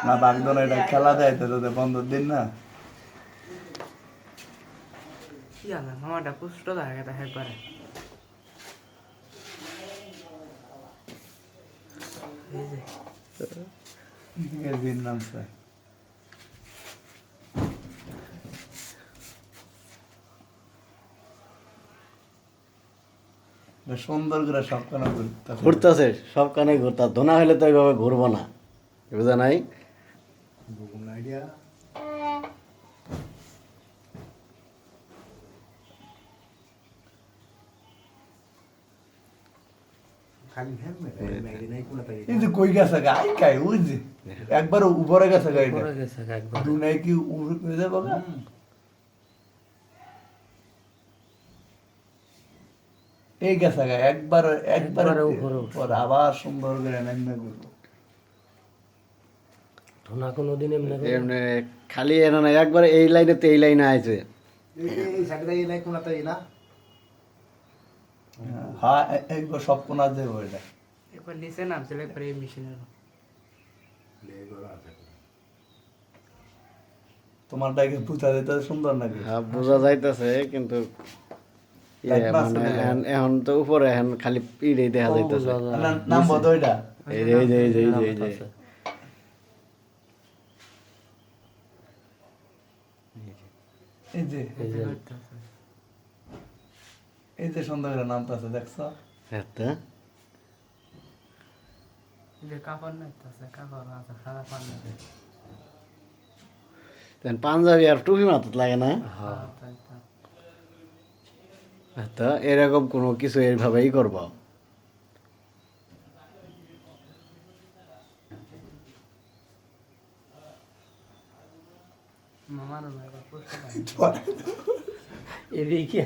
না বাগদন এটা খেলা দেয় তো তোদের বন্ধুর দিন না কি জানা মামাটা পুষ্ট থাকে তা একবারে দিন নাম স্যার সুন্দর করে সব কানা ঘুরতেছে সব কানে ঘুরতা ধোনা হলে তো এইভাবে ঘুরবো না বুঝা নাই আইডিয়া কিন্তু কই গেছে গাই কাই বুঝছি একবার উপরে গেছে গাইটা দুনাই কি উপরে যাবো না এই গেছে গা একবার একবার উপর আবার সুন্দর করে নামে ঘুরবো ধোনা কোনোদিন এমনি খালি এনে না একবার এই লাইনে তো এই লাইনে আছে হ্যাঁ একবার সব কোনা দেবো এটা একবার নিচে নামছিল একবার এই মেশিনের তোমার ডাকে পুঁতা দিতে সুন্দর নাকি হ্যাঁ বোঝা যাইতেছে কিন্তু এখন তো উপরে এখন খালি পিড়ে দেখা যাইতেছে নাম বদ ওইটা এই যে এই যে এই যে এই যে এই যে এই যে এই যে সুন্দর করে নামটা আছে দেখছো একটা যে কাপড় নাইতেছে কাপড় আছে সাদা পাঞ্জাবি পাঞ্জাবি আর টুপি মাথাত লাগে না তো এরকম কোনো কিছু এইভাবেই করবো মামার পুষ্ট এদিকে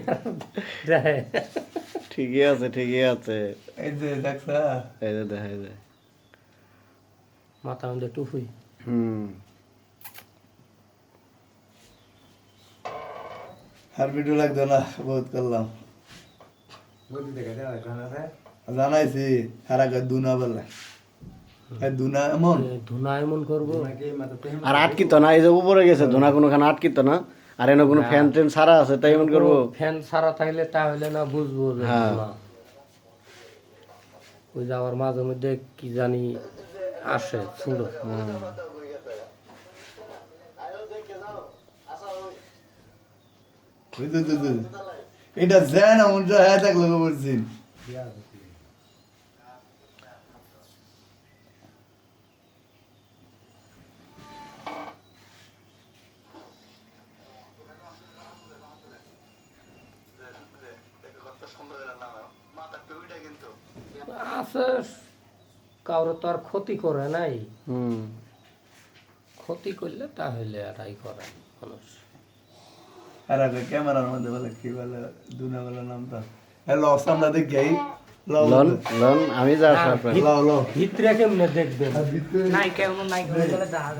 যায় ঠিকই আছে ঠিকই আছে এই যে দেখছো এই যে দেখা যায় মাথা মধ্যে টুফুই আর ভিডিও লাগতো না বহুত করলাম জানাইছি আর আগে দুনা বলে দুনা এমন ধোনা এমন করবো আর আটকিত না এই যে উপরে গেছে ধোনা কোনোখানে আটকিত না আর এনে কোনো ফ্যান ট্যান সারা আছে তাই এমন করবো ফ্যান সারা থাকলে তাহলে না বুঝবো যে হ্যাঁ। ধোঁয়া। ওই যে আবার মাঝে মধ্যে কি জানি আসে ছোট এটা যায় না মন হ্যাঁ থাকলে বলছি আছে কারো তো আর ক্ষতি করে নাই ক্ষতি করলে তাহলে এটাই করে মানুষ আর আগে ক্যামেরার মধ্যে বলে কি বলে দুনা বলে নামটা হ্যালো আমরা দেখি লন লন আমি যা লাও লাও ভিতরে কেমনে দেখবেন নাই কেমন নাই বলে দেখা যায়